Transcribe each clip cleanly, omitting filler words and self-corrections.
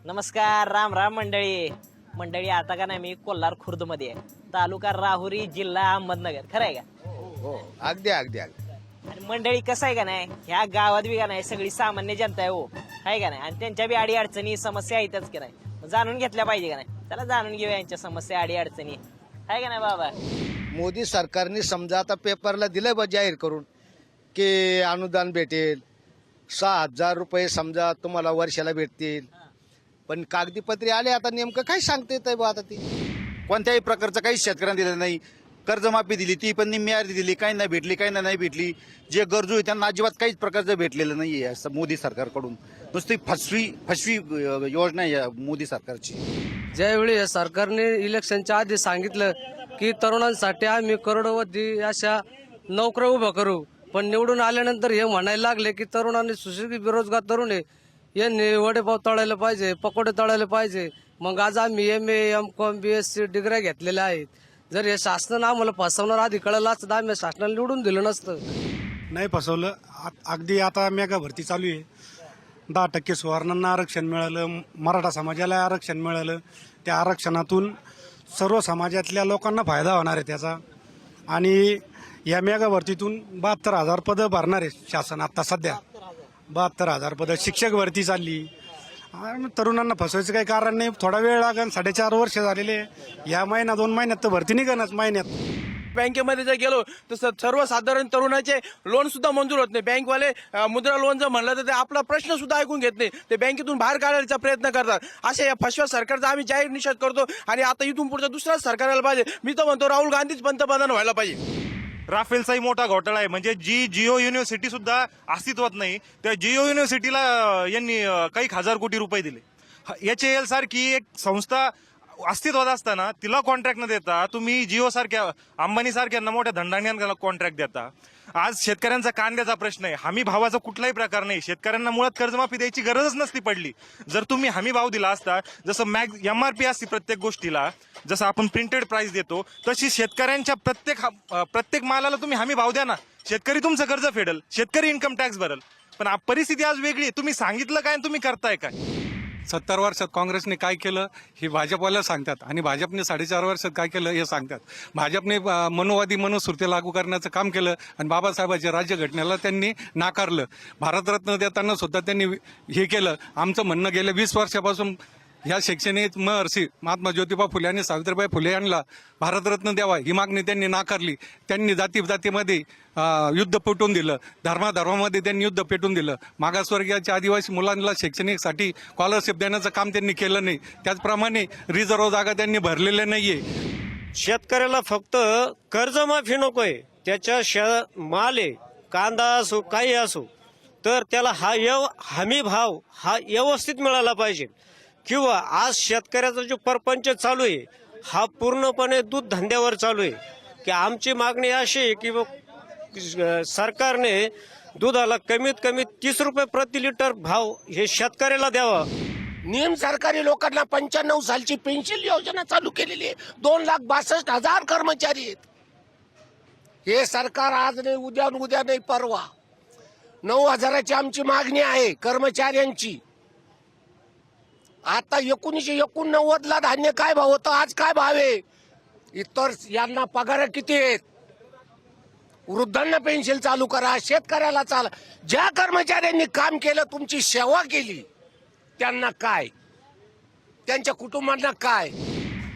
नमस्कार, राम राम मंडळी. आता का नाही, मी कोल्हार खुर्द मध्ये आहे, तालुका राहुरी, जिल्हा अहमदनगर. खरं आहे का? हो, अगदी अगदी अगदी. आणि मंडळी कसं आहे का नाही, ह्या गावात बी का नाही सगळी सामान्य जनता आहे, हो आहे का नाही, आणि त्यांच्या बी अडी अडचणी समस्या आहेतच की नाही, जाणून घेतल्या पाहिजे का नाही. चला जाणून घेऊया यांच्या समस्या अडी अडचणी, आहे का नाही बाबा. मोदी सरकारने समजा आता पेपरला दिलं बा जाहीर करून की अनुदान भेटेल, 6,000 रुपये समजा तुम्हाला वर्षाला भेटतील. पण कागदीपत्री आले, आता नेमकं काय सांगता येत बा आता ती. कोणत्याही प्रकारचं काही शेतकऱ्यांना दिलं नाही. कर्जमाफी दिली ती पण निम्मी अर्धी दिली, काही नाही भेटली, काही नाही भेटली. जे गरजू आहे त्यांना अजिबात काहीच प्रकारचं भेटलेलं नाहीये असं मोदी सरकारकडून. नुसती फसवी योजना आहे या मोदी सरकारची. ज्यावेळी या सरकारने इलेक्शनच्या आधी सांगितलं की तरुणांसाठी आम्ही करोडवधी अशा नोकऱ्या उभ्या करू, पण निवडून आल्यानंतर हे म्हणायला लागले की तरुणांनी सुशिक्षित बेरोजगार तरुण आहे, यांनी वडेपाव तळायला पाहिजे, पकोडे तळायला पाहिजे. मग आज आम्ही MA MCOM BSc डिग्र्या घेतलेल्या आहेत. जर हे शासनानं आम्हाला फसवणार आधी कळलं असतं तर आम्ही शासनाला निवडून दिलं नसतं. नाही फसवलं. अगदी आता मेगा भरती चालू आहे. 10% सुवर्णांना आरक्षण मिळालं, मराठा समाजाला आरक्षण मिळालं. त्या आरक्षणातून सर्व समाजातल्या लोकांना फायदा होणार आहे त्याचा. आणि या मेगा भरतीतून 72,000 पदं भरणार आहे शासन. आता सध्या 72,000 पदं. शिक्षक भरती चालली. आणि तरुणांना फसवायचं काही कारण नाही. थोडा वेळ लागेल, 4.5 वर्ष झालेले. या महिना 2 महिन्यात तर भरती निघणच महिन्यात. बँकेमध्ये जर गेलो तर सर्वसाधारण तरुणाचे लोन सुद्धा मंजूर होत नाही. बँकवाले मुद्रा लोन जर म्हणलं तर ते आपला प्रश्न सुद्धा ऐकून घेत नाही, ते बँकेतून बाहेर काढायचा प्रयत्न करतात. अशा या फसव्या सरकारचा आम्ही जाहीर निषेध करतो. आणि आता इथून पुढचा दुसराच सरकार यायला पाहिजे. मी तर म्हणतो राहुल गांधीच पंतप्रधान व्हायला पाहिजे. राफेलचाही मोठा घोटाळा आहे. म्हणजे जी जिओ युनिव्हर्सिटी सुद्धा अस्तित्वात नाही, त्या जिओ युनिव्हर्सिटीला यांनी काही हजार कोटी रुपये दिले. HAL सारखी एक संस्था अस्तित्वात असताना तिला कॉन्ट्रॅक्ट न देता तुम्ही जिओ सारख्या, अंबानी सारख्यांना मोठ्या धंडाण्यांना कॉन्ट्रॅक्ट देता. आज शेतकऱ्यांचा कांद्याचा प्रश्न आहे. हमी भावाचा कुठलाही प्रकार नाही. शेतकऱ्यांना मुळात कर्जमाफी द्यायची गरजच नसती पडली जर तुम्ही हमी भाव दिला असता. जसं MRP असते प्रत्येक गोष्टीला, जसं आपण प्रिंटेड प्राइस देतो, तशी शेतकऱ्यांच्या प्रत्येक मालाला तुम्ही हमी भाव द्या ना. शेतकरी तुमचं कर्ज फेडल, शेतकरी इन्कम टॅक्स भरल. पण परिस्थिती आज वेगळी आहे. तुम्ही सांगितलं काय, तुम्ही करताय काय. 70 वर्षात काँग्रेसने काय केलं हे भाजपवाल्या सांगतात, आणि भाजपने 4.5 वर्षात काय केलं हे सांगतात. भाजपने मनोवादी मनोस्मृती लागू करण्याचं काम केलं आणि बाबासाहेबांच्या राज्यघटनेला त्यांनी नाकारलं. भारतरत्न देताना सुद्धा त्यांनी हे केलं. आमचं म्हणणं गेल्या 20 वर्षापासून ह्या शैक्षणिक महर्षी महात्मा ज्योतिबा फुले आणि सावित्रीबाई फुले यांना भारतरत्न द्यावा ही मागणी त्यांनी नाकारली. त्यांनी जातीमध्ये युद्ध पेटून दिलं, धर्मामध्ये त्यांनी युद्ध पेटून दिलं. मागासवर्गीयाच्या आदिवासी मुलांना शैक्षणिकसाठी स्कॉलरशिप देण्याचं काम त्यांनी केलं नाही. त्याचप्रमाणे रिझर्व्ह जागा त्यांनी भरलेल्या नाहीये. शेतकऱ्याला फक्त कर्जमाफी नकोय, त्याच्या माल आहे, कांदा असो काही असो, तर त्याला हमी भाव हा व्यवस्थित मिळाला पाहिजे. किंवा आज शेतकऱ्याचा जो परपंच चालू आहे हा पूर्णपणे दूध धंद्यावर चालू आहे. की आमची मागणी अशी आहे की सरकारने दुधाला कमीत कमी 30 रुपये प्रति लिटर भाव हे शेतकऱ्याला द्यावा. नियम सरकारी लोकांना 95 सालची पेन्शन योजना चालू केलेली आहे. 2,62,000 कर्मचारी आहेत. हे सरकार आज नाही, उद्या नाही, परवा 9,000ची आमची मागणी आहे कर्मचाऱ्यांची. आता 1989ला धान्य काय भाव होतं, आज काय भाव आहे. इतर यांना पगार किती आहेत. वृद्धांना पेन्शन चालू करा, शेतकऱ्याला चाला. ज्या कर्मचाऱ्यांनी काम केलं, तुमची सेवा केली, त्यांना काय, त्यांच्या कुटुंबांना काय.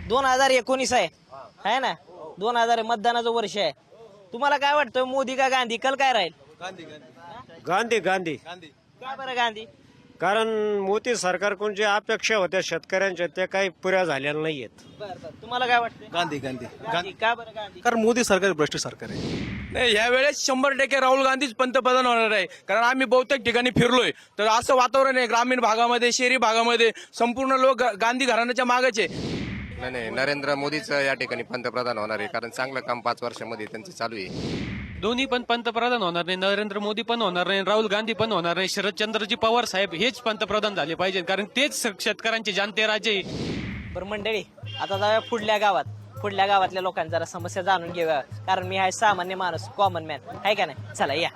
2019 आहे ना, 2000 मतदानाचं वर्ष आहे. तुम्हाला काय वाटतं, मोदी का गांधी, कल काय राहील. गांधी. का बरं गांधी. कारण मोदी सरकारकडून ज्या अपेक्षा होत्या शेतकऱ्यांच्या त्या काही पुऱ्या झालेल्या नाहीयेत. तुम्हाला काय वाटतं. गांधी. का बरं गांधी. कारण मोदी सरकार भ्रष्ट सरकार आहे. नाही, यावेळेस 100% राहुल गांधीच पंतप्रधान होणार आहे. कारण आम्ही बहुतेक ठिकाणी फिरलोय तर असं वातावरण आहे, ग्रामीण भागामध्ये, शहरी भागामध्ये संपूर्ण लोक गांधी घराण्याच्या मागेच आहे. नाही, नरेंद्र मोदीच या ठिकाणी पंतप्रधान होणार आहे. कारण चांगलं काम 5 वर्षामध्ये त्यांचं चालू आहे. दोन्ही पण पंतप्रधान होणार नाही, नरेंद्र मोदी पण होणार नाही, राहुल गांधी पण होणार नाही. शरदचंद्रजी पवार साहेब हेच पंतप्रधान झाले पाहिजे, कारण तेच शेतकऱ्यांचे जाणते राजे. बरं मंडळी, आता जाऊया पुढल्या गावातल्या लोकांच्या जरा समस्या जाणून घेऊया. कारण मी आहे सामान्य माणूस, कॉमन मॅन, आहे का नाही. चला या.